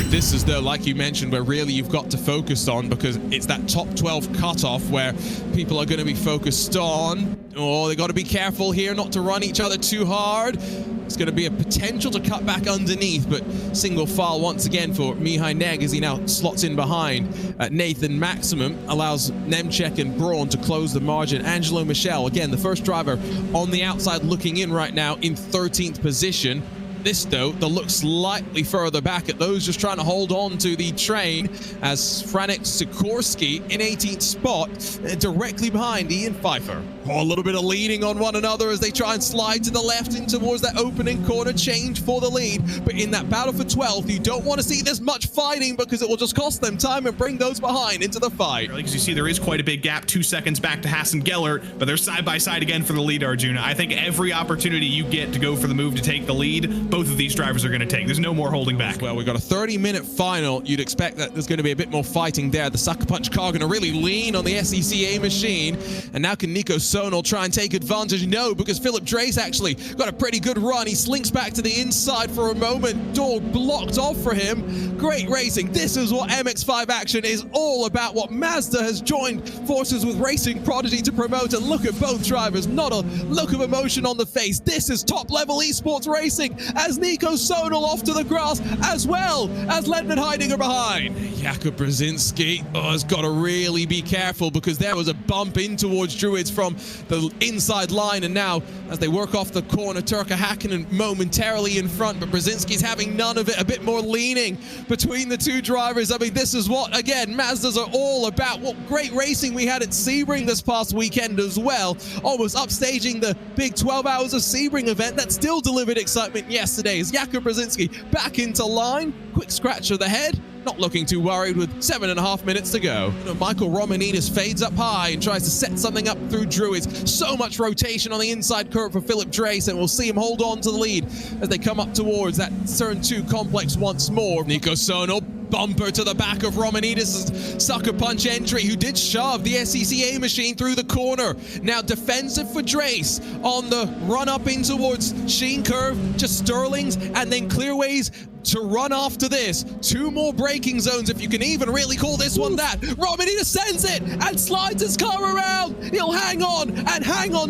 This is the, like you mentioned, where really you've got to focus on, because it's that top 12 cutoff where people are going to be focused on. Oh, they got to be careful here not to run each other too hard. It's going to be a potential to cut back underneath, but single file once again for Mihai Neg as he now slots in behind. Nathan Maximum allows Nemchek and Braun to close the margin. Angelo Michel, again, the first driver on the outside looking in right now in 13th position. This, though, they'll look slightly further back at those just trying to hold on to the train, as Franek Sikorsky in 18th spot, directly behind Ian Pfeiffer. Oh, a little bit of leaning on one another as they try and slide to the left in towards that opening corner change for the lead. But in that battle for 12th, you don't want to see this much fighting, because it will just cost them time and bring those behind into the fight. Because you see there is quite a big gap, 2 seconds back to Hassan Gellert, but they're side by side again for the lead, Arjuna. I think every opportunity you get to go for the move to take the lead, both of these drivers are going to take. There's no more holding back. Well, we've got a 30-minute final. You'd expect that there's going to be a bit more fighting there. The SuckerPunch car going to really lean on the SECA machine. And now can Nico Sonal try and take advantage? No, because Philip Drace actually got a pretty good run. He slinks back to the inside for a moment. Door blocked off for him. Great racing. This is what MX5 action is all about. What Mazda has joined forces with Racing Prodigy to promote. And look at both drivers. Not a look of emotion on the face. This is top-level esports racing, as Nico Sonal off to the grass, as well as Ledman Heidinger behind. Jakub Brzezinski has got to really be careful, because there was a bump in towards Druids from the inside line, and now as they work off the corner, Turka Hakkinen momentarily in front, but Brzezinski's having none of it. A bit more leaning between the two drivers. I mean, this is what, again, Mazdas are all about. What great racing we had at Sebring this past weekend as well, almost upstaging the big 12 Hours of Sebring event that still delivered excitement yesterday. Jakub Brzezinski back into line, quick scratch of the head, not looking too worried with 7.5 minutes to go. Michael Romanidis fades up high and tries to set something up through Druids. So much rotation on the inside curve for Philip Drace, and we'll see him hold on to the lead as they come up towards that Turn 2 complex once more. Nico Sonal, bumper to the back of Romanidis' SuckerPunch entry, who did shove the SECA machine through the corner. Now defensive for Drace on the run up in towards Sheen Curve, just Sterling's, and then Clearways to run after this. 2 more braking zones, if you can even really call this one that. Romanidis sends it and slides his car around. He'll hang on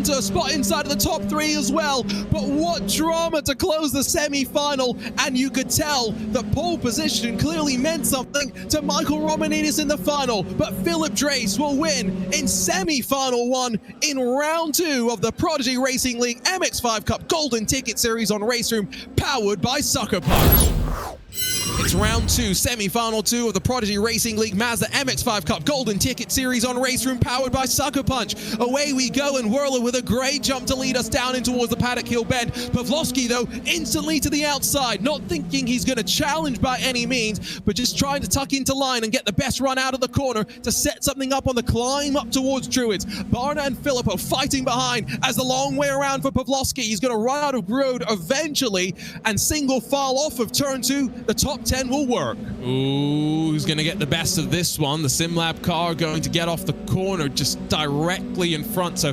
to a spot inside of the top 3 as well. But what drama to close the semi-final, and you could tell the pole position clearly meant something to Michael Romanidis in the final. But Philip Drace will win in semi-final 1 in round 2 of the Prodigy Racing League MX5 Cup Golden Ticket Series on RaceRoom, powered by SuckerPunch. It's round 2, semi-final 2 of the Prodigy Racing League Mazda MX5 Cup Golden Ticket Series on RaceRoom, powered by SuckerPunch. Away we go, and Whirler with a great jump to lead us down in towards the Paddock Hill bend. Pavlovsky, though, instantly to the outside, not thinking he's going to challenge by any means, but just trying to tuck into line and get the best run out of the corner to set something up on the climb up towards Druids. Barna and Filippo fighting behind as the long way around for Pavlovsky. He's going to run out of road eventually and single file off of Turn 2. The top 10 will work. Ooh, who's going to get the best of this one? The SimLab car going to get off the corner just directly in front. So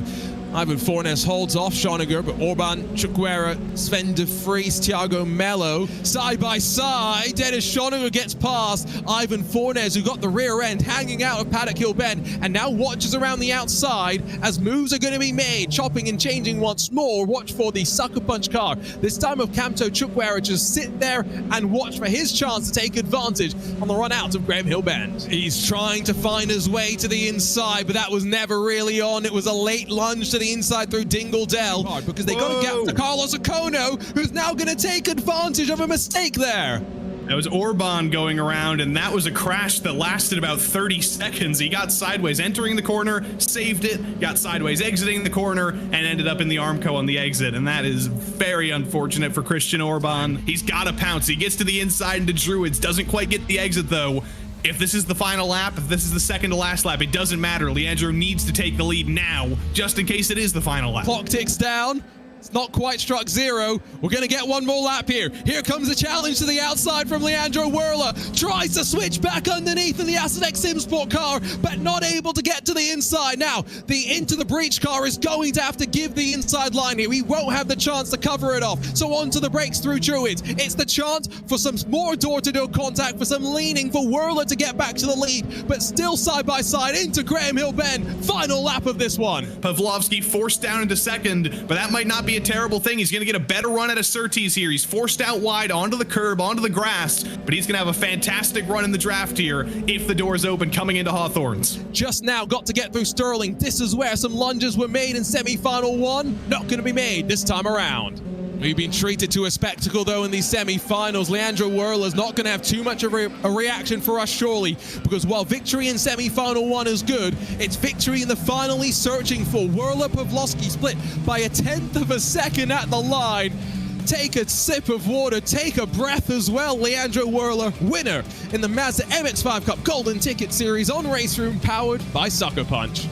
Ivan Fornes holds off Schoninger, but Orban, Chukwera, Sven de Vries, Thiago Mello, side by side. Dennis Schoninger gets past Ivan Fornes, who got the rear end hanging out of Paddock Hill Bend, and now watches around the outside as moves are going to be made, chopping and changing once more. Watch for the SuckerPunch car. This time of Kamto Chukwera just sit there and watch for his chance to take advantage on the run out of Graham Hill Bend. He's trying to find his way to the inside, but that was never really on. It was a late lunge to the inside through Dingle Dell, because they got to get to Carlos Okono, who's now going to take advantage of a mistake there. That was Orban going around, and that was a crash that lasted about 30 seconds. He got sideways entering the corner, saved it, got sideways exiting the corner, and ended up in the Armco on the exit. And that is very unfortunate for Christian Orban. He's got to pounce. He gets to the inside into Druids, doesn't quite get the exit though. If this is the final lap, if this is the second to last lap, it doesn't matter. Leandro needs to take the lead now, just in case it is the final lap. Clock ticks down. It's not quite struck zero. We're going to get one more lap here. Here comes the challenge to the outside from Leandro Whirler. Tries to switch back underneath in the Asetek Simsport car, but not able to get to the inside. Now, the Into the Breach car is going to have to give the inside line here. He won't have the chance to cover it off. So onto the brakes through Druids. It's the chance for some more door-to-door contact, for some leaning for Whirler to get back to the lead, but still side by side into Graham Hill Bend. Final lap of this one. Pavlovsky forced down into second, but that might not be a terrible thing. He's going to get a better run at a Surtees here. He's forced out wide onto the curb, onto the grass, but he's going to have a fantastic run in the draft here if the doors open coming into Hawthorns. Just now got to get through Sterling. This is where some lunges were made in semi-final one. Not going to be made this time around. We've been treated to a spectacle, though, in these semi-finals. Leandro Whirler's not going to have too much of a reaction for us, surely, because while victory in semi-final one is good, it's victory in the final he's searching for. Whirler Pavlovsky split by 1/10 of a second at the line. Take a sip of water, take a breath as well. Leandro Whirler, winner in the Mazda MX-5 Cup Golden Ticket Series on RaceRoom, powered by SuckerPunch.